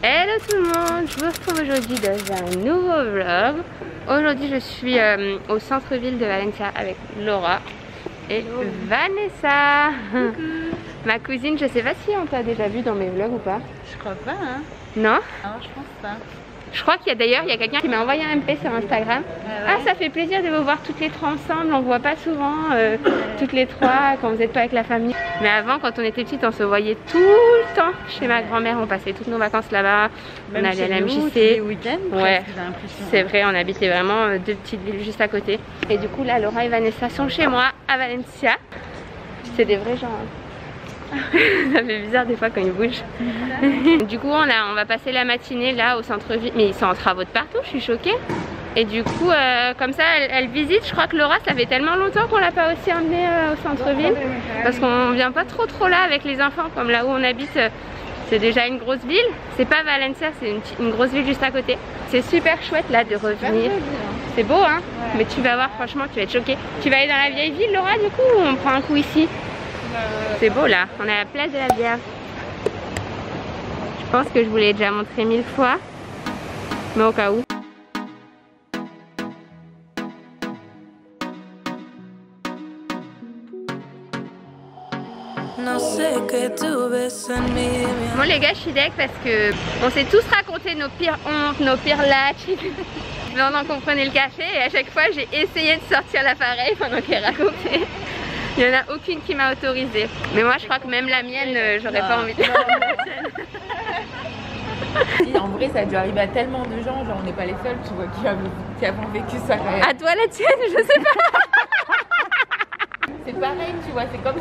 Hello tout le monde, je vous retrouve aujourd'hui dans un nouveau vlog. Aujourd'hui je suis au centre-ville de Valencia avec Laura et Vanessa. Ma cousine, je sais pas si on t'a déjà vu dans mes vlogs ou pas. Je crois pas hein. Non? Non, je pense pas. Je crois qu'il y a d'ailleurs quelqu'un qui m'a envoyé un MP sur Instagram. Ah, ça fait plaisir de vous voir toutes les trois ensemble. On voit pas souvent toutes les trois quand vous n'êtes pas avec la famille. Mais avant, quand on était petite, on se voyait tout le temps chez ma grand-mère. On passait toutes nos vacances là-bas. On allait à la MJC. Les week-ends. Ouais, c'est vrai. On habitait vraiment deux petites villes juste à côté. Et du coup, là, Laura et Vanessa sont chez moi à Valencia. C'est des vrais gens. Ça fait bizarre des fois quand ils bougent. Du coup on va passer la matinée là au centre-ville. Mais ils sont en travaux de partout, je suis choquée. Et du coup comme ça elle visite. Je crois que Laura, ça fait tellement longtemps qu'on l'a pas aussi emmenée au centre-ville. Parce qu'on vient pas trop là avec les enfants. Comme là où on habite, c'est déjà une grosse ville. C'est pas Valencia, c'est une grosse ville juste à côté. C'est super chouette là de revenir. C'est beau hein, mais tu vas voir, franchement tu vas être choquée. Tu vas aller dans la vieille ville Laura du coup, ou on prend un coup ici? C'est beau là, on est à la place de la bière. Je pense que je vous l'ai déjà montré 1000 fois, mais au cas où. Bon les gars, je suis deg parce que on s'est tous raconté nos pires hontes, nos pires lâches pendant qu'on prenait le café, et à chaque fois j'ai essayé de sortir l'appareil pendant qu'elle racontait. Il n'y en a aucune qui m'a autorisée. Mais moi je crois que même la mienne, j'aurais pas envie de... En vrai ça a dû arriver à tellement de gens, genre on n'est pas les seuls, tu vois, qui avons vécu ça quand même. À toi la tienne, je sais pas. C'est pareil, tu vois, c'est comme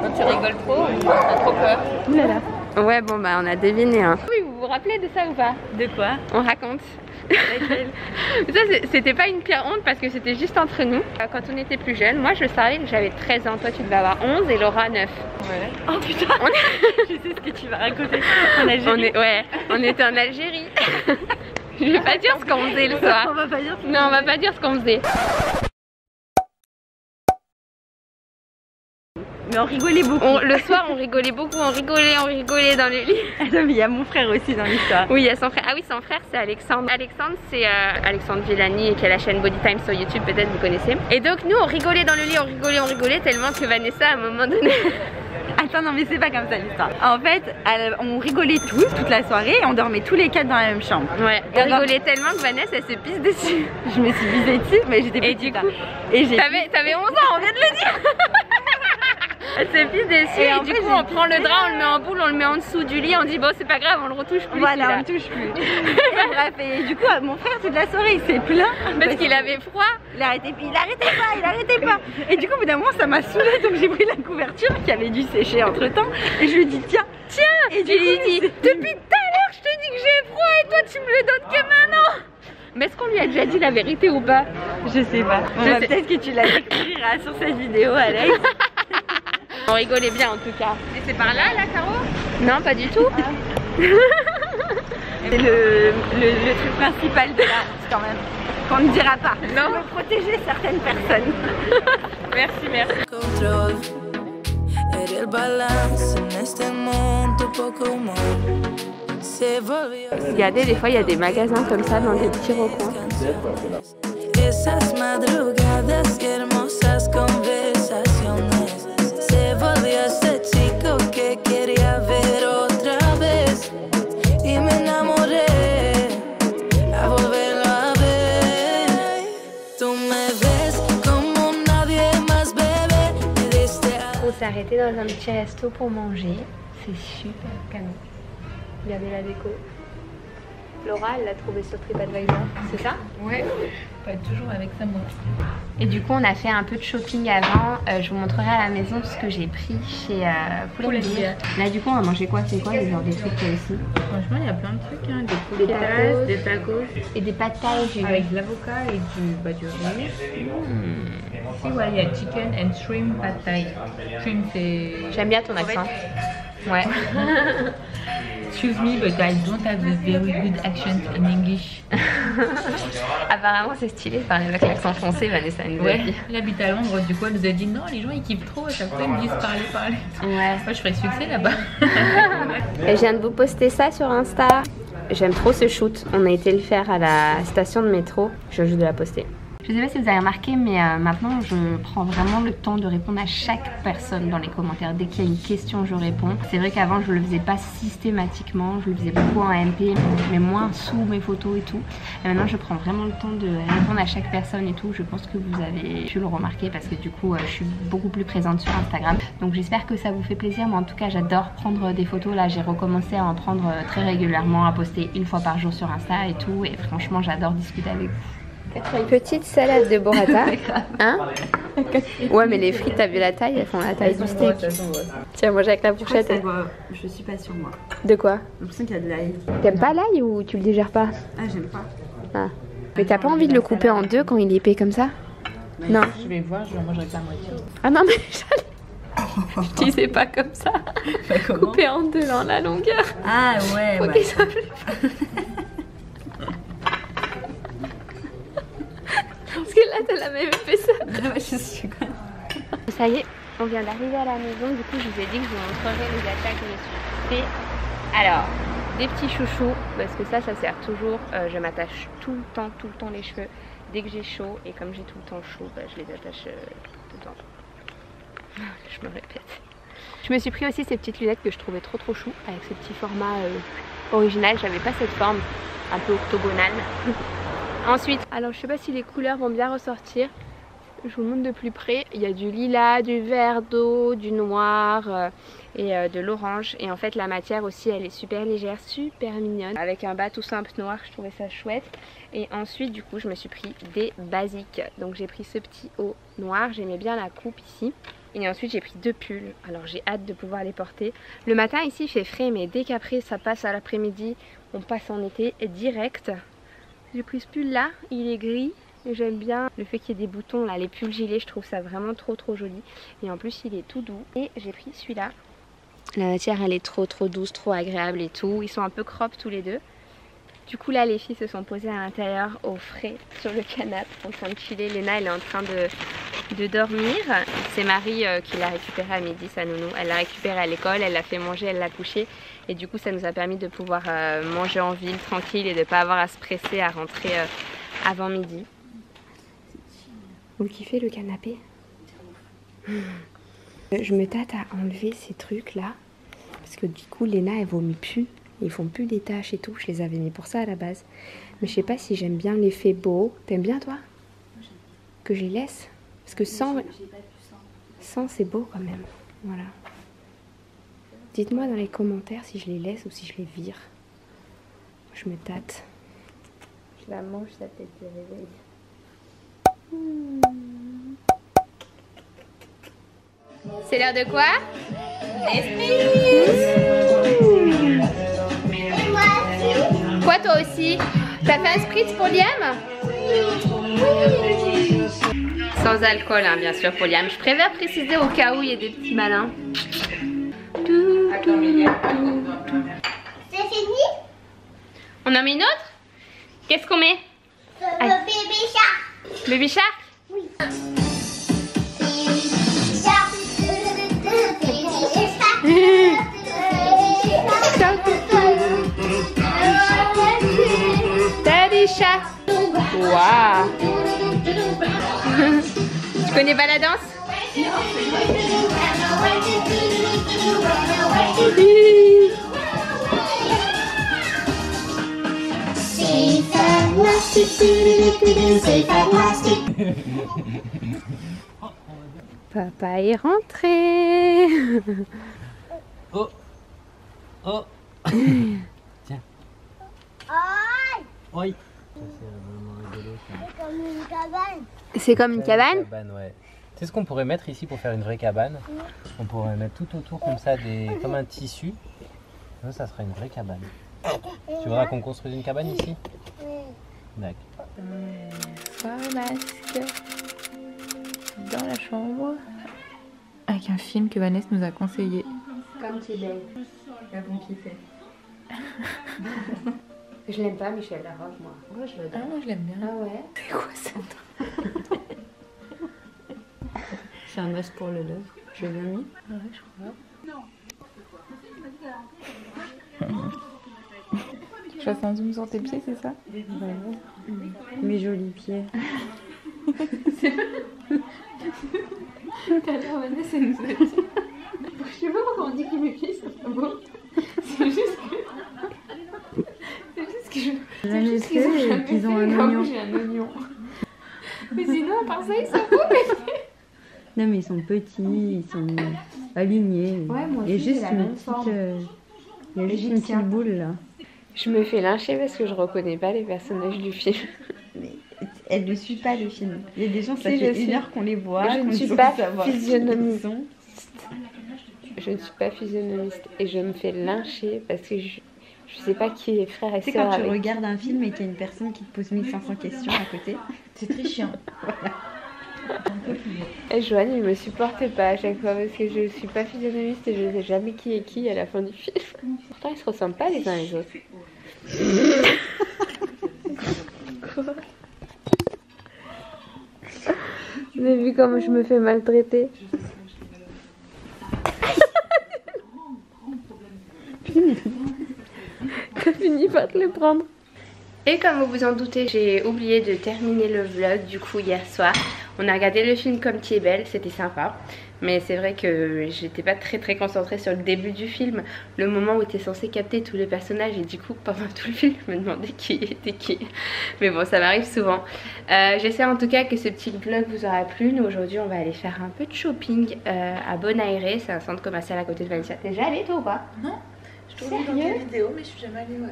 quand tu rigoles trop, t'as trop peur. Oulala. Ouais bon bah on a deviné hein. Oui, vous vous rappelez de ça ou pas? De quoi? On raconte. Ça c'était pas une pire honte parce que c'était juste entre nous. Quand on était plus jeunes, moi je savais que j'avais 13 ans, toi tu devais avoir 11 et Laura 9. Ouais. Oh putain. Je sais ce que tu vas raconter. En Algérie. On était en Algérie. Je vais pas dire ce qu'on faisait le soir. On va pas dire ce qu'on Non, on va pas dire ce qu'on faisait. Mais on rigolait beaucoup. Le soir on rigolait beaucoup, on rigolait dans les lits. Non mais il y a mon frère aussi dans l'histoire. Oui, il y a son frère. Ah oui, son frère c'est Alexandre. Alexandre c'est Alexandre Villani qui a la chaîne Body Time sur YouTube, peut-être vous connaissez. Et donc nous on rigolait dans le lit, on rigolait tellement que Vanessa à un moment donné... Attends non mais c'est pas comme ça l'histoire. En fait on rigolait tous toute la soirée et on dormait tous les 4 dans la même chambre. Ouais, on rigolait tellement que Vanessa elle se pisse dessus. Je me suis pissée dessus mais j'étais petite. Et du coup, t'avais 11 ans, on vient de le dire. Elle se pisse dessus et du coup on prend le drap, on le met en boule, on le met en dessous du lit, on dit bon c'est pas grave, on le retouche plus. Voilà, on le touche plus. Et du coup mon frère toute la soirée il s'est plaint. Parce qu'il avait froid. Il arrêtait pas. Et du coup au bout d'un moment ça m'a saoulée, donc j'ai pris la couverture qui avait dû sécher entre temps et je lui ai dit tiens. Et du coup, il dit depuis tout à l'heure je te dis que j'ai froid et toi tu me le donnes que maintenant. Mais est-ce qu'on lui a déjà dit la vérité ou pas? Je sais pas. Peut-être que tu la découvriras sur cette vidéo Alex. On rigolait bien en tout cas. Et c'est par là Caro? Non, pas du tout. C'est le truc principal de la honte quand même. Qu'on ne dira pas. Non. Pour protéger certaines personnes. Merci. Regardez, des fois il y a des magasins comme ça dans des petits recoins. On s'est arrêté dans un petit resto pour manger. C'est super canon. Regardez la déco. Laura, elle l'a trouvé sur TripAdvisor, c'est ça? Ouais, pas toujours avec ça moi. Et du coup, on a fait un peu de shopping avant. Je vous montrerai à la maison ce que j'ai pris chez Poulet Dire. Là, du coup, on va manger quoi? C'est quoi les genres des trucs qu'il y a ici? Franchement, il y a plein de trucs, hein. Des tacos et des pâtes thaï avec de l'avocat et du riz. Si, ouais, il y a chicken and shrimp pad thai. Shrimp, c'est... J'aime bien ton accent. Ouais. Excuse me, but I don't have a very good accent in English. Apparemment c'est stylé de parler avec l'accent français, Vanessa nous a dit. Elle habite à Londres, du coup elle nous a dit non, les gens ils kiffent trop, à chaque fois ils me disent parler. Ouais. Moi je ferais succès là-bas. Et je viens de vous poster ça sur Insta. J'aime trop ce shoot. On a été le faire à la station de métro. Je viens juste de la poster. Je sais pas si vous avez remarqué, mais maintenant je prends vraiment le temps de répondre à chaque personne dans les commentaires. Dès qu'il y a une question, je réponds. C'est vrai qu'avant je le faisais pas systématiquement, je le faisais beaucoup en MP, mais moins sous mes photos et tout. Et maintenant je prends vraiment le temps de répondre à chaque personne et tout. Je pense que vous avez pu le remarquer parce que du coup je suis beaucoup plus présente sur Instagram. Donc j'espère que ça vous fait plaisir. Moi en tout cas j'adore prendre des photos. Là j'ai recommencé à en prendre très régulièrement, à poster une fois par jour sur Insta et tout. Et franchement j'adore discuter avec vous. Petite salade de burrata. Hein? Ouais, mais les frites, t'as vu la taille? Elles font la taille du steak. Tiens, moi j'ai avec la fourchette. Je suis pas sûre moi. De quoi? J'ai l'impression qu'il y a de l'ail. T'aimes pas l'ail ou tu le digères pas? Ah, j'aime pas. Ah. Mais t'as pas envie de le couper en deux quand il est épais comme ça? Non. Je vais voir, je mangerai pas la moitié. Ah non, mais je disais pas comme ça. Couper en deux dans la longueur. Ah ouais, Ok, ça me Parce que là, t'as la même fait ça. Je suis quoi. Ça y est, on vient d'arriver à la maison. Du coup, je vous ai dit que je vous montrerai les achats que je me suis fait. Alors, des petits chouchous, parce que ça sert toujours. Je m'attache tout le temps les cheveux. Dès que j'ai chaud, et comme j'ai tout le temps chaud, je les attache tout le temps. Je me répète. Je me suis pris aussi ces petites lunettes que je trouvais trop chou, avec ce petit format original. J'avais pas cette forme un peu octogonale. Ensuite, alors je sais pas si les couleurs vont bien ressortir. Je vous montre de plus près. Il y a du lilas, du vert d'eau, du noir et de l'orange. Et en fait la matière aussi elle est super légère, super mignonne. Avec un bas tout simple noir, je trouvais ça chouette. Et ensuite du coup je me suis pris des basiques. Donc j'ai pris ce petit haut noir, j'aimais bien la coupe ici. Et ensuite j'ai pris deux pulls, alors j'ai hâte de pouvoir les porter. Le matin ici il fait frais, mais dès qu'après ça passe à l'après-midi, on passe en été direct. J'ai pris ce pull là, il est gris et j'aime bien le fait qu'il y ait des boutons là, les pulls gilets, je trouve ça vraiment trop joli. Et en plus il est tout doux. Et j'ai pris celui-là. La matière elle est trop douce, trop agréable et tout. Ils sont un peu crop tous les deux. Du coup là les filles se sont posées à l'intérieur au frais sur le canapé en train de chiller. Léna elle est en train de dormir. C'est Marie qui l'a récupérée à midi, sa nounou. Elle l'a récupérée à l'école, elle l'a fait manger, elle l'a couchée. Et du coup ça nous a permis de pouvoir manger en ville tranquille et de ne pas avoir à se presser à rentrer avant midi. Vous kiffez le canapé? Je me tâte à enlever ces trucs là. Parce que du coup Léna elle vomit plus. Ils font plus des taches et tout. Je les avais mis pour ça à la base. Mais je sais pas si j'aime bien l'effet beau. T'aimes bien toi? Que je les laisse? Parce que sans c'est beau quand même. Voilà. Dites-moi dans les commentaires si je les laisse ou si je les vire. Je me tâte. Je la mange, sa tête de réveil. C'est l'heure de quoi? Quoi toi aussi? T'as fait un spritz pour Liam? Sans alcool hein, bien sûr pour Liam. Je préfère préciser au cas où il y a des petits malins. C'est fini? On en met une autre? Qu'est-ce qu'on met? Baby Shark. Baby Shark? Oui. Shark. Daddy Shark. Waouh. Tu connais pas la danse? Papa est rentré. Oh. Oh. Tiens. Oui. Ça c'est vraiment rigolo ça. C'est comme une cabane. C'est comme une cabane? Ouais. Tu sais ce qu'on pourrait mettre ici pour faire une vraie cabane? On pourrait mettre tout autour comme ça comme un tissu. Ça sera une vraie cabane. Tu voudras qu'on construise une cabane ici? Oui. D'accord. Soir masque dans la chambre avec un film que Vanessa nous a conseillé. Comme tu es belle. Vous kiffez. Je l'aime pas, Michel Larocque, moi. Moi, je l'adore. Ah, moi je l'aime bien. Ah ouais. C'est quoi ça? C'est un masque pour le lèvre. Je l'ai bien mis. Ouais, je crois. Je fasse un zoom sur tes pieds, c'est ça? Mes jolis pieds. Tout à l'heure, Vanessa nous a dit. Je sais pas pourquoi on dit que mes pieds sont pas beaux. C'est juste que. Jamais fait et qu'ils ont un oignon. J'ai un oignon. Mais sinon, à part ça, ils sont beaux, mes pieds. Non mais ils sont petits, ils sont alignés. Ouais, moi Il y a aussi, juste j'ai la une même petite, forme. il y a juste une petite boule là. Je me fais lyncher parce que je reconnais pas les personnages du film. Mais elle ne suit pas le film. Il y a des gens, ça Si, fait je une suis. heure qu'on les voit. Je ne qu'on suis veut pas savoir qui physionomiste. ils sont. Je ne suis pas physionomiste et je me fais lyncher parce que je sais pas qui est frère et Tu sais, sœur quand tu avec. regardes un film et qu'il y a une personne qui te pose 1500 questions à côté, C'est très chiant. Et Joanne, il me supportait pas à chaque fois parce que je suis pas physionomiste et je sais jamais qui est qui à la fin du film. Pourtant, ils se ressemblent pas les uns les autres. Quoi? Vous avez vu comment je me fais maltraiter? T'as fini par te le prendre. Et comme vous vous en doutez, j'ai oublié de terminer le vlog du coup hier soir. On a regardé le film Comme tu es belle, c'était sympa. Mais c'est vrai que j'étais pas très concentrée sur le début du film, le moment où tu es censé capter tous les personnages, et du coup pendant tout le film je me demandais qui était qui. Mais bon, ça m'arrive souvent. J'espère en tout cas que ce petit vlog vous aura plu. Nous aujourd'hui on va aller faire un peu de shopping à Bonaire, c'est un centre commercial à côté de Valencia. T'es déjà allée toi ou pas? Non, je te vois dans tes vidéos, mais je suis jamais allée, ouais.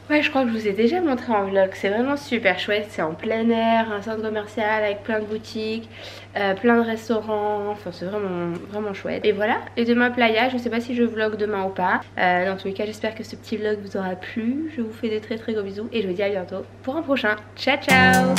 Ouais, je crois que je vous ai déjà montré en vlog, c'est vraiment super chouette, c'est en plein air, un centre commercial avec plein de boutiques, plein de restaurants, enfin c'est vraiment chouette. Et voilà, et demain playa, je sais pas si je vlog demain ou pas, dans tous les cas j'espère que ce petit vlog vous aura plu, je vous fais des très gros bisous et je vous dis à bientôt pour un prochain. Ciao ciao.